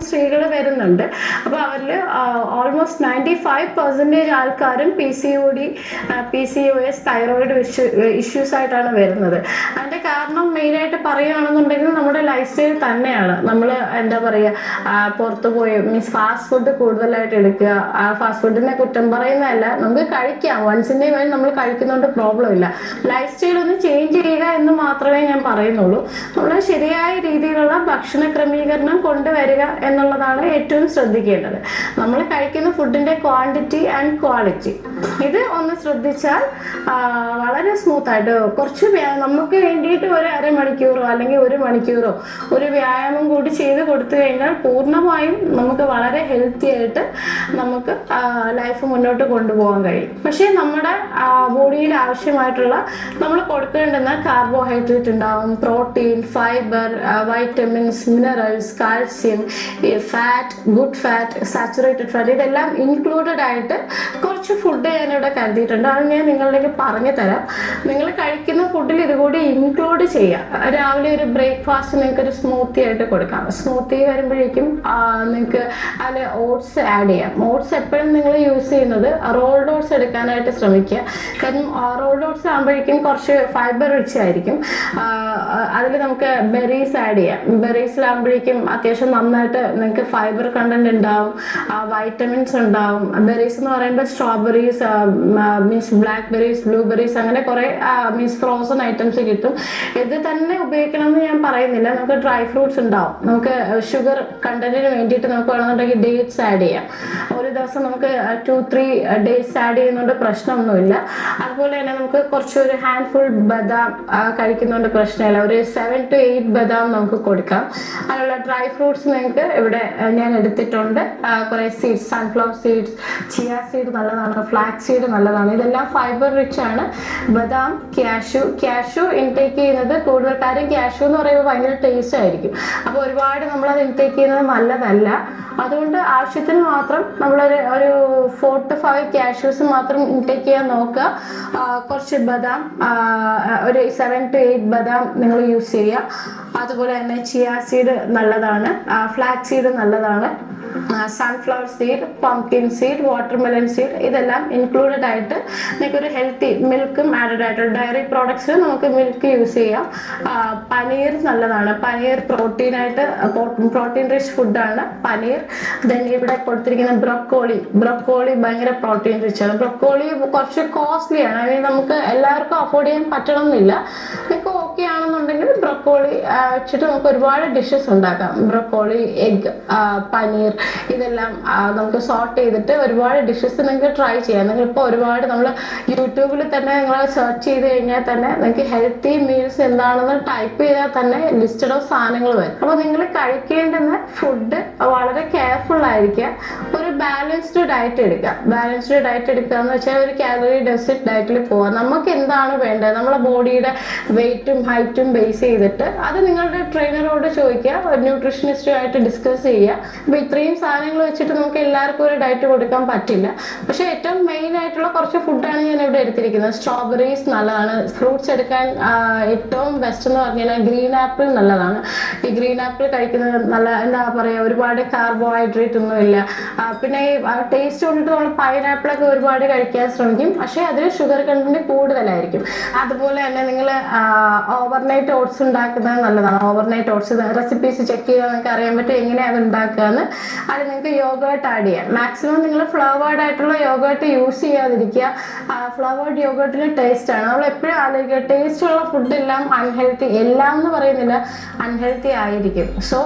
സ്ത്രീകൾ വരുന്നുണ്ട്. അപ്പോൾ അവരിൽ ഓൾമോസ്റ്റ് 95% ആൾക്കാരും PCOD, PCOS, തൈറോയിഡ് ഇഷ്യൂസ് ആയിട്ടാണ് വരുന്നത്. അതിന്റെ കാരണം മെയിനായിട്ട് പറയുകയാണെന്നുണ്ടെങ്കിൽ നമ്മുടെ ലൈഫ് സ്റ്റൈൽ തന്നെയാണ്. നമ്മൾ എന്താ പറയുക, പുറത്തു പോയി മീൻസ് ഫാസ്റ്റ് ഫുഡ് കൂടുതലായിട്ട് എടുക്കുക. ഫാസ്റ്റ് ഫുഡിനെ കുറ്റം പറയുന്നതല്ല, നമുക്ക് കഴിക്കാം, വൺസിൻ്റെ വഴി നമ്മൾ കഴിക്കുന്നതുകൊണ്ട് പ്രോബ്ലം ഇല്ല. ലൈഫ് സ്റ്റൈൽ ഒന്ന് ചേഞ്ച് ചെയ്യുക എന്ന് മാത്രമേ ഞാൻ പറയുന്നുള്ളൂ. നമ്മൾ ശരിയായ രീതിയിലുള്ള ഭക്ഷണ ക്രമീകരണം കൊണ്ടുവരിക എന്നുള്ളതാണ് ഏറ്റവും ശ്രദ്ധിക്കേണ്ടത്. നമ്മൾ കഴിക്കുന്ന ഫുഡിന്റെ ക്വാണ്ടിറ്റി ആൻഡ് ക്വാളിറ്റി ഇത് ഒന്ന് ശ്രദ്ധിച്ചാൽ വളരെ സ്മൂത്ത് ആയിട്ട് കുറച്ച് നമുക്ക് വേണ്ടിയിട്ട് ഒരു അരമണിക്കൂറോ അല്ലെങ്കിൽ 1 മണിക്കൂറോ ഒരു വ്യായാമം കൂടി ചെയ്ത് കൊടുത്തു കഴിഞ്ഞാൽ പൂർണ്ണമായും നമുക്ക് വളരെ ഹെൽത്തി ആയിട്ട് നമുക്ക് ലൈഫ് മുന്നോട്ട് കൊണ്ടുപോകാൻ കഴിയും. പക്ഷേ നമ്മുടെ ബോഡിയിൽ ആവശ്യമായിട്ടുള്ള നമ്മൾ കൊടുക്കേണ്ടുന്ന കാർബോഹൈഡ്രേറ്റ് ഉണ്ടാവും, protein, fibre, vitamins, minerals, calcium, fat, good fat, saturated fat, ഇതെല്ലാം ഇൻക്ലൂഡഡ് ആയിട്ട് കുറച്ച് ഫുഡ് ഞാനിവിടെ കരുതിയിട്ടുണ്ട്. അത് ഞാൻ നിങ്ങളിലേക്ക് പറഞ്ഞു തരാം. നിങ്ങൾ കഴിക്കുന്ന ഫുഡിൽ ഇതുകൂടി ഇൻക്ലൂഡ് ചെയ്യാം. രാവിലെ ഒരു ബ്രേക്ക്ഫാസ്റ്റ് നിങ്ങൾക്ക് ഒരു സ്മൂത്തി ആയിട്ട് കൊടുക്കാം. സ്മൂത്തി വരുമ്പോഴേക്കും നിങ്ങൾക്ക് അതിൽ ഓട്സ് ആഡ് ചെയ്യാം. ഓട്സ് എപ്പോഴും നിങ്ങൾ യൂസ് ചെയ്യുന്നത് റോൾഡ് ഓട്സ് എടുക്കാനായിട്ട് ശ്രമിക്കുക. കാരണം റോൾഡ് ഓട്സ് ആകുമ്പോഴേക്കും കുറച്ച് ഫൈബർ റിച്ച് ആയിരിക്കും. അതിൽ നമുക്ക് ബെറീസ് ആഡ് ചെയ്യാം. ബെറീസിലാകുമ്പോഴേക്കും അത്യാവശ്യം നന്നായിട്ട് നിങ്ങൾക്ക് ഫൈബർ കണ്ടന്റ് ഉണ്ടാവും, വൈറ്റമിൻസ് ഉണ്ടാവും. ബെറീസ് എന്ന് പറയുമ്പോൾ strawberries, means black berries, blueberries, അങ്ങനെ കുറെ മീൻസ് ഫ്രോസൺ ഐറ്റംസ് കിട്ടും. ഇത് തന്നെ ഉപയോഗിക്കണം എന്ന് ഞാൻ പറയുന്നില്ല. നമുക്ക് ഡ്രൈ ഫ്രൂട്ട്സ് ഉണ്ടാവും. നമുക്ക് ഷുഗർ കണ്ടന്റിന് വേണ്ടിയിട്ട് നമുക്ക് വേണമെന്നുണ്ടെങ്കിൽ ഡേറ്റ്സ് ആഡ് ചെയ്യാം. ഒരു ദിവസം നമുക്ക് 2-3 ഡേറ്റ്സ് ആഡ് ചെയ്യുന്നതുകൊണ്ട് പ്രശ്നമൊന്നുമില്ല. അതുപോലെ തന്നെ നമുക്ക് കുറച്ചൊരു ഹാൻഡ് ഫുൾ ബദാം കഴിക്കുന്നതുകൊണ്ട് പ്രശ്നമില്ല. ഒരു 7 to 8 ബദാം നമുക്ക് കൊടുക്കാം. അതിനുള്ള ഡ്രൈ ഫ്രൂട്ട്സ് നിങ്ങൾക്ക് ഇവിടെ ഞാൻ എടുത്തിട്ടുണ്ട്. കുറെ seeds, sunflower seeds, chia seed നല്ലതാണ്, ഫ്ലാക്സ് സീഡ് നല്ലതാണ്. ഇതെല്ലാം ഫൈബർ റിച്ച് ആണ്. ബദാം, ക്യാഷു ഇൻടേക്ക് ചെയ്യുന്നത് കൂടുതൽ കാര്യം. ക്യാഷു എന്ന് പറയുമ്പോൾ ഭയങ്കര ടേസ്റ്റ് ആയിരിക്കും. അപ്പോൾ ഒരുപാട് നമ്മളത് ഇൻടേക്ക് ചെയ്യുന്നത് നല്ലതല്ല. അതുകൊണ്ട് ആവശ്യത്തിന് മാത്രം നമ്മളൊരു 4 to 5 ക്യാഷ്യൂസ് മാത്രം ഇൻടേക്ക് ചെയ്യാൻ നോക്കുക. കുറച്ച് ബദാം, ഒരു 7 to 8 ബദാം നിങ്ങൾ യൂസ് ചെയ്യുക. അതുപോലെ തന്നെ ചിയ സീഡ് നല്ലതാണ്, ഫ്ലാക്സ് സീഡ് നല്ലതാണ്, sunflower seed, pumpkin seed, watermelon seed, ഇതെല്ലാം ഇൻക്ലൂഡഡ് ആയിട്ട് നിങ്ങൾക്കൊരു ഹെൽത്തി മിൽക്കും ആഡഡ് ആയിട്ട് ഡയറി പ്രോഡക്ട്സിൽ നമുക്ക് മിൽക്ക് യൂസ് ചെയ്യാം. പനീർ നല്ലതാണ്. പനീർ പ്രോട്ടീൻ റിച്ച് ഫുഡാണ് പനീർ. ദെൻ ഇവിടെ കൊടുത്തിരിക്കുന്ന ബ്രൊക്കോളി ഭയങ്കര പ്രോട്ടീൻ റിച്ച് ആണ്. ബ്രൊക്കോളി കുറച്ച് കോസ്റ്റ്ലി ആണ്. ഐ മീൻ നമുക്ക് എല്ലാവർക്കും അഫോർഡ് ചെയ്യാൻ പറ്റണം എന്നില്ല. നിങ്ങൾക്ക് ഓക്കെ ആണെന്നുണ്ടെങ്കിൽ ബ്രൊക്കോളി വെച്ചിട്ട് നമുക്ക് ഒരുപാട് ഡിഷസ് ഉണ്ടാക്കാം. ബ്രൊക്കോളി, എഗ്, പനീർ, ഇതെല്ലാം നമുക്ക് സോർട്ട് ചെയ്തിട്ട് ഒരുപാട് ഡിഷസ് നിങ്ങൾക്ക് ട്രൈ ചെയ്യാം. നിങ്ങളിപ്പോൾ ഒരുപാട് നമ്മൾ യൂട്യൂബിൽ തന്നെ നിങ്ങൾ സെർച്ച് ചെയ്ത് കഴിഞ്ഞാൽ തന്നെ നിങ്ങൾക്ക് ഹെൽത്തി മീൽസ് എന്താണെന്ന് ടൈപ്പ് ചെയ്താൽ തന്നെ ലിസ്റ്റഡ് ഓഫ് സാധനങ്ങൾ വരും. അപ്പോൾ നിങ്ങൾ കഴിക്കേണ്ടുന്ന ഫുഡ് വളരെ കെയർഫുൾ ആയിരിക്കുക. ഒരു ബാലൻസ്ഡ് ഡയറ്റ് എടുക്കുക. ബാലൻസ്ഡ് ഡയറ്റ് എടുക്കുക എന്ന് വെച്ചാൽ ഒരു കാലറി ഡെഫിസിറ്റ് ഡയറ്റിൽ പോവുക. നമുക്ക് എന്താണ് വേണ്ടത്, നമ്മളെ ബോഡിയുടെ വെയിറ്റും ഹൈറ്റും ബേസ് ചെയ്തിട്ട് അത് നിങ്ങളുടെ ട്രെയിനറോട് ചോദിക്കുക, ഒരു ന്യൂട്രീഷനിസ്റ്റുമായിട്ട് ഡിസ്കസ് ചെയ്യുക. അപ്പോൾ ഇത്രയും സാധനങ്ങൾ വെച്ചിട്ട് നമുക്ക് എല്ലാവർക്കും ഒരു ഡയറ്റ് കൊടുക്കാൻ പറ്റില്ല. പക്ഷെ ഏറ്റവും മെയിൻ ആയിട്ടുള്ള കുറച്ച് ഫുഡാണ് ഞാൻ ഇവിടെ എടുത്തിരിക്കുന്നത്. സ്ട്രോബെറീസ് നല്ലതാണ്. ഫ്രൂട്ട്സ് എടുക്കാൻ ഏറ്റവും ബെസ്റ്റ് എന്ന് പറഞ്ഞാൽ ഗ്രീൻ ആപ്പിൾ നല്ലതാണ്. ഈ ഗ്രീൻ ആപ്പിൾ കഴിക്കുന്നത് നല്ല, എന്താ പറയുക, ഒരുപാട് കാർബോഹൈഡ്രേറ്റ് ഒന്നുമില്ല. പിന്നെ ഈ ടേസ്റ്റ് കൊണ്ടിട്ട് നമ്മൾ പൈനാപ്പിളൊക്കെ ഒരുപാട് കഴിക്കാൻ ശ്രമിക്കും, പക്ഷെ അതിൽ ഷുഗർ കണ്ടന്റ് കൂടുതലായിരിക്കും. അതുപോലെ തന്നെ നിങ്ങൾ ഓവർനൈറ്റ് ഓട്സ് ഉണ്ടാക്കുന്നത് നല്ലതാണ്. ഓവർനൈറ്റ് ഓട്സ് റെസിപ്പീസ് ചെക്ക് ചെയ്താൽ നിങ്ങൾക്ക് അറിയാൻ പറ്റും എങ്ങനെയാണ് ഉണ്ടാക്കുകയെന്ന്. അത് നിങ്ങൾക്ക് യോഗേർട്ട് ആഡ് ചെയ്യാം. മാക്സിമം നിങ്ങൾ ഫ്ലവേർഡ് ആയിട്ടുള്ള യോഗേർട്ട് യൂസ് ചെയ്യാതിരിക്കുക. ഫ്ലവേർഡ് യോഗേർട്ടിന് ടേസ്റ്റ് ആണ്. നമ്മൾ എപ്പോഴും ആലോചിക്കുക, ടേസ്റ്റ് ഉള്ള ഫുഡ് എല്ലാം അൺഹെൽത്തി, എല്ലാം എന്ന് പറയുന്നില്ല, അൺഹെൽത്തി ആയിരിക്കും. സോ